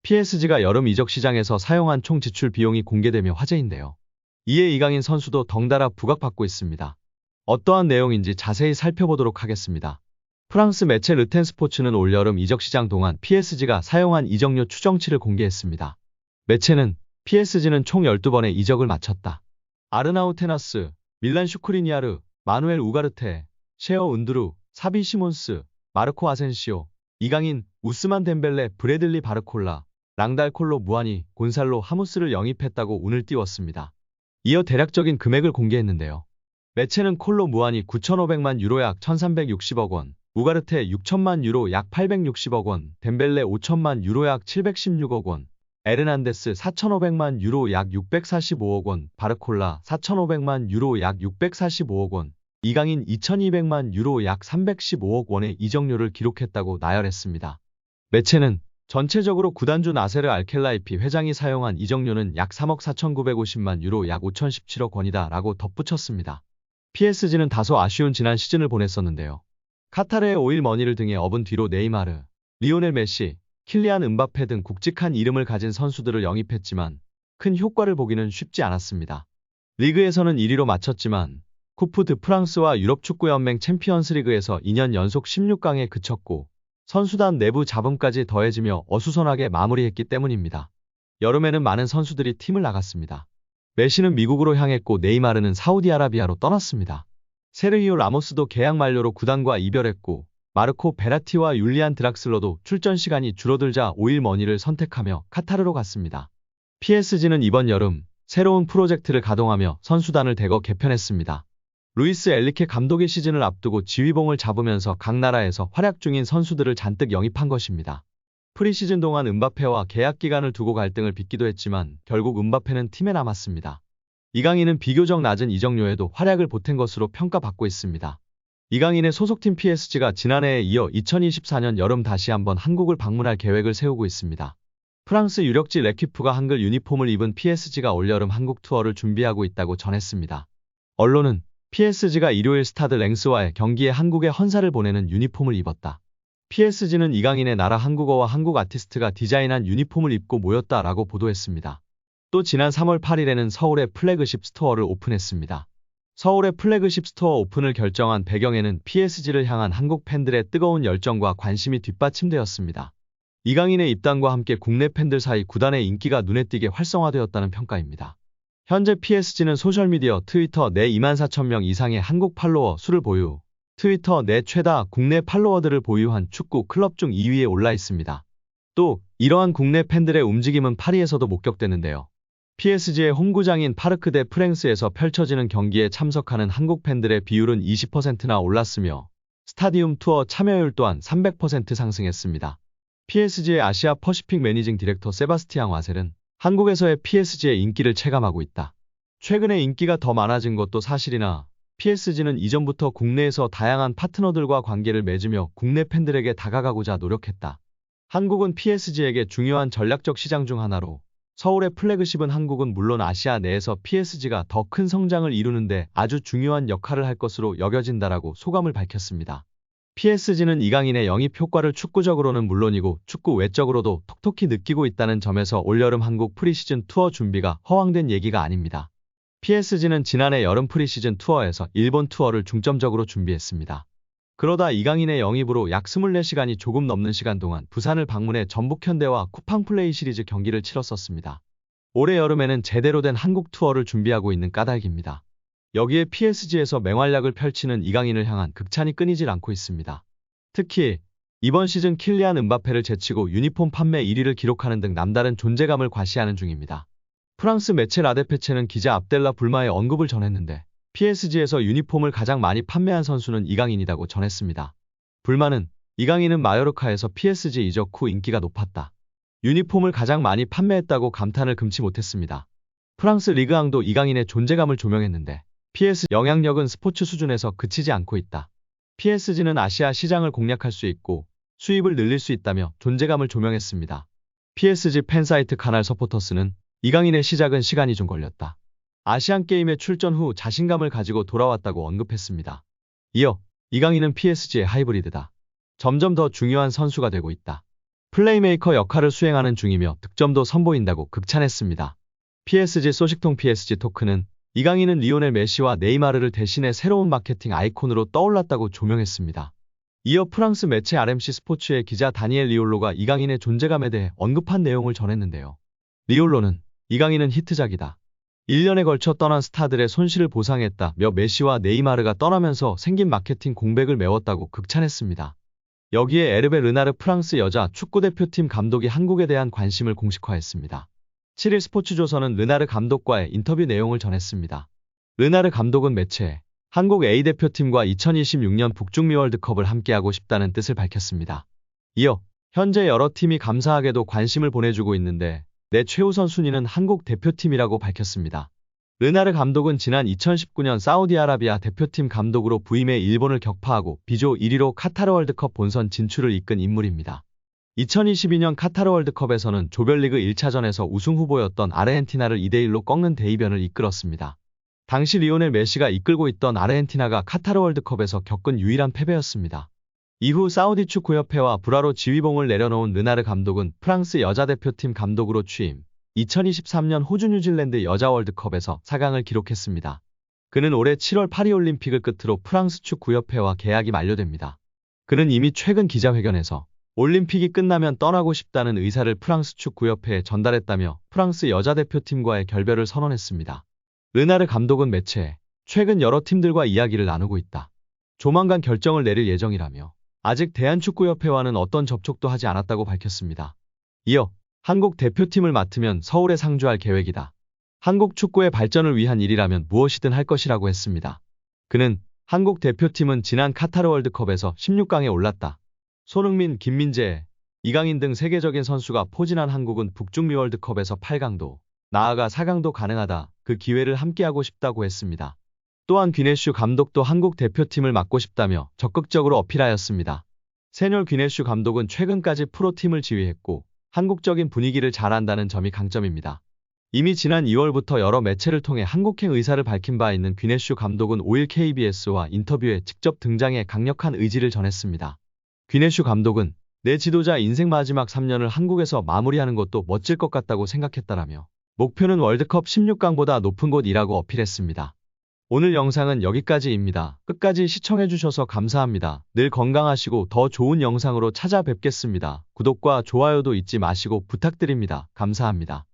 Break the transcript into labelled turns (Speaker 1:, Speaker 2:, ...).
Speaker 1: PSG가 여름 이적 시장에서 사용한 총 지출 비용이 공개되며 화제인데요. 이에 이강인 선수도 덩달아 부각받고 있습니다. 어떠한 내용인지 자세히 살펴보도록 하겠습니다. 프랑스 매체 르텐 스포츠는 올여름 이적 시장 동안 PSG가 사용한 이적료 추정치를 공개했습니다. 매체는 PSG는 총 12번의 이적을 마쳤다. 아르나우 테나스, 밀란 슈크리니아르, 마누엘 우가르테, 셰어 은드루, 사비 시몬스, 마르코 아센시오, 이강인, 우스만 덴벨레, 브래들리 바르콜라, 랑달 콜로 무아니, 곤살로 하무스를 영입했다고 운을 띄웠습니다. 이어 대략적인 금액을 공개했는데요. 매체는 콜로 무아니 9,500만 유로 약 1,360억 원, 우가르테 6천만 유로 약 860억 원, 덴벨레 5천만 유로 약 716억 원, 에르난데스 4,500만 유로 약 645억 원, 바르콜라 4,500만 유로 약 645억 원, 이강인 2,200만 유로 약 315억 원의 이적료를 기록했다고 나열했습니다. 매체는 전체적으로 구단주 나세르 알켈라이피 회장이 사용한 이적료는 약 3억 4,950만 유로 약 5,017억 원이다 라고 덧붙였습니다. PSG는 다소 아쉬운 지난 시즌을 보냈었는데요. 카타르의 오일 머니를 등에 업은 뒤로 네이마르, 리오넬 메시, 킬리안 은바페 등 굵직한 이름을 가진 선수들을 영입했지만 큰 효과를 보기는 쉽지 않았습니다. 리그에서는 1위로 마쳤지만 쿠프 드 프랑스와 유럽축구연맹 챔피언스리그에서 2년 연속 16강에 그쳤고 선수단 내부 잡음까지 더해지며 어수선하게 마무리했기 때문입니다. 여름에는 많은 선수들이 팀을 나갔습니다. 메시는 미국으로 향했고 네이마르는 사우디아라비아로 떠났습니다. 세르히오 라모스도 계약 만료로 구단과 이별했고 마르코 베라티와 율리안 드락슬러도 출전 시간이 줄어들자 오일 머니를 선택하며 카타르로 갔습니다. PSG는 이번 여름 새로운 프로젝트를 가동하며 선수단을 대거 개편했습니다. 루이스 엘리케 감독의 시즌을 앞두고 지휘봉을 잡으면서 각 나라에서 활약 중인 선수들을 잔뜩 영입한 것입니다. 프리시즌 동안 은바페와 계약 기간을 두고 갈등을 빚기도 했지만 결국 은바페는 팀에 남았습니다. 이강인은 비교적 낮은 이적료에도 활약을 보탠 것으로 평가받고 있습니다. 이강인의 소속팀 PSG가 지난해에 이어 2024년 여름 다시 한번 한국을 방문할 계획을 세우고 있습니다. 프랑스 유력지 레퀴프가 한글 유니폼을 입은 PSG가 올여름 한국 투어를 준비하고 있다고 전했습니다. 언론은 PSG가 일요일 스타드 랭스와의 경기에 한국에 헌사를 보내는 유니폼을 입었다. PSG는 이강인의 나라 한국어와 한국 아티스트가 디자인한 유니폼을 입고 모였다라고 보도했습니다. 또 지난 3월 8일에는 서울의 플래그십 스토어를 오픈했습니다. 서울의 플래그십 스토어 오픈을 결정한 배경에는 PSG를 향한 한국 팬들의 뜨거운 열정과 관심이 뒷받침되었습니다. 이강인의 입단과 함께 국내 팬들 사이 구단의 인기가 눈에 띄게 활성화되었다는 평가입니다. 현재 PSG는 소셜미디어 트위터 내 24,000명 이상의 한국 팔로워 수를 보유, 트위터 내 최다 국내 팔로워들을 보유한 축구 클럽 중 2위에 올라 있습니다. 또 이러한 국내 팬들의 움직임은 파리에서도 목격되는데요. PSG의 홈구장인 파르크 대 프랭스에서 펼쳐지는 경기에 참석하는 한국 팬들의 비율은 20%나 올랐으며 스타디움 투어 참여율 또한 300% 상승했습니다. PSG의 아시아 퍼시픽 매니징 디렉터 세바스티앙 와셀은 한국에서의 PSG의 인기를 체감하고 있다. 최근에 인기가 더 많아진 것도 사실이나 PSG는 이전부터 국내에서 다양한 파트너들과 관계를 맺으며 국내 팬들에게 다가가고자 노력했다. 한국은 PSG에게 중요한 전략적 시장 중 하나로 서울의 플래그십은 한국은 물론 아시아 내에서 PSG가 더 큰 성장을 이루는데 아주 중요한 역할을 할 것으로 여겨진다라고 소감을 밝혔습니다. PSG는 이강인의 영입 효과를 축구적으로는 물론이고 축구 외적으로도 톡톡히 느끼고 있다는 점에서 올여름 한국 프리시즌 투어 준비가 허황된 얘기가 아닙니다. PSG는 지난해 여름 프리시즌 투어에서 일본 투어를 중점적으로 준비했습니다. 그러다 이강인의 영입으로 약 24시간이 조금 넘는 시간 동안 부산을 방문해 전북현대와 쿠팡플레이 시리즈 경기를 치렀었습니다. 올해 여름에는 제대로 된 한국 투어를 준비하고 있는 까닭입니다. 여기에 PSG에서 맹활약을 펼치는 이강인을 향한 극찬이 끊이질 않고 있습니다. 특히 이번 시즌 킬리안 은바페를 제치고 유니폼 판매 1위를 기록하는 등 남다른 존재감을 과시하는 중입니다. 프랑스 매체 라데페체는 기자 압델라 불마의 언급을 전했는데 PSG에서 유니폼을 가장 많이 판매한 선수는 이강인이라고 전했습니다. 불마는 이강인은 마요르카에서 PSG 이적 후 인기가 높았다. 유니폼을 가장 많이 판매했다고 감탄을 금치 못했습니다. 프랑스 리그앙도 이강인의 존재감을 조명했는데 PSG 영향력은 스포츠 수준에서 그치지 않고 있다. PSG는 아시아 시장을 공략할 수 있고 수입을 늘릴 수 있다며 존재감을 조명했습니다. PSG 팬사이트 카날 서포터스는 이강인의 시작은 시간이 좀 걸렸다. 아시안게임에 출전 후 자신감을 가지고 돌아왔다고 언급했습니다. 이어 이강인은 PSG의 하이브리드다. 점점 더 중요한 선수가 되고 있다. 플레이메이커 역할을 수행하는 중이며 득점도 선보인다고 극찬했습니다. PSG 소식통 PSG 토크는 이강인은 리오넬 메시와 네이마르를 대신해 새로운 마케팅 아이콘으로 떠올랐다고 조명했습니다. 이어 프랑스 매체 RMC 스포츠의 기자 다니엘 리올로가 이강인의 존재감에 대해 언급한 내용을 전했는데요. 리올로는 이강인은 히트작이다. 1년에 걸쳐 떠난 스타들의 손실을 보상했다며 메시와 네이마르가 떠나면서 생긴 마케팅 공백을 메웠다고 극찬했습니다. 여기에 에르베 르나르 프랑스 여자 축구대표팀 감독이 한국에 대한 관심을 공식화했습니다. 7일 스포츠조선은 르나르 감독과의 인터뷰 내용을 전했습니다. 르나르 감독은 매체에 한국 A대표팀과 2026년 북중미 월드컵을 함께하고 싶다는 뜻을 밝혔습니다. 이어 현재 여러 팀이 감사하게도 관심을 보내주고 있는데 내 최우선 순위는 한국 대표팀이라고 밝혔습니다. 르나르 감독은 지난 2019년 사우디아라비아 대표팀 감독으로 부임해 일본을 격파하고 B조 1위로 카타르 월드컵 본선 진출을 이끈 인물입니다. 2022년 카타르 월드컵에서는 조별리그 1차전에서 우승 후보였던 아르헨티나를 2대1로 꺾는 대이변을 이끌었습니다. 당시 리오넬 메시가 이끌고 있던 아르헨티나가 카타르 월드컵에서 겪은 유일한 패배였습니다. 이후 사우디 축구협회와 불화로 지휘봉을 내려놓은 르나르 감독은 프랑스 여자대표팀 감독으로 취임, 2023년 호주 뉴질랜드 여자 월드컵에서 4강을 기록했습니다. 그는 올해 7월 파리올림픽을 끝으로 프랑스 축구협회와 계약이 만료됩니다. 그는 이미 최근 기자회견에서 올림픽이 끝나면 떠나고 싶다는 의사를 프랑스 축구협회에 전달했다며 프랑스 여자대표팀과의 결별을 선언했습니다. 르나르 감독은 매체에 최근 여러 팀들과 이야기를 나누고 있다. 조만간 결정을 내릴 예정이라며 아직 대한축구협회와는 어떤 접촉도 하지 않았다고 밝혔습니다. 이어 한국 대표팀을 맡으면 서울에 상주할 계획이다. 한국 축구의 발전을 위한 일이라면 무엇이든 할 것이라고 했습니다. 그는 한국 대표팀은 지난 카타르 월드컵에서 16강에 올랐다. 손흥민, 김민재, 이강인 등 세계적인 선수가 포진한 한국은 북중미 월드컵에서 8강도, 나아가 4강도 가능하다. 그 기회를 함께하고 싶다고 했습니다. 또한 귀네슈 감독도 한국 대표팀을 맡고 싶다며 적극적으로 어필하였습니다. 세뇰 귀네슈 감독은 최근까지 프로팀을 지휘했고 한국적인 분위기를 잘 안다는 점이 강점입니다. 이미 지난 2월부터 여러 매체를 통해 한국행 의사를 밝힌 바 있는 귀네슈 감독은 5일 KBS와 인터뷰에 직접 등장해 강력한 의지를 전했습니다. 귀네슈 감독은 내 지도자 인생 마지막 3년을 한국에서 마무리하는 것도 멋질 것 같다고 생각했다라며 목표는 월드컵 16강보다 높은 곳이라고 어필했습니다. 오늘 영상은 여기까지입니다. 끝까지 시청해주셔서 감사합니다. 늘 건강하시고 더 좋은 영상으로 찾아뵙겠습니다. 구독과 좋아요도 잊지 마시고 부탁드립니다. 감사합니다.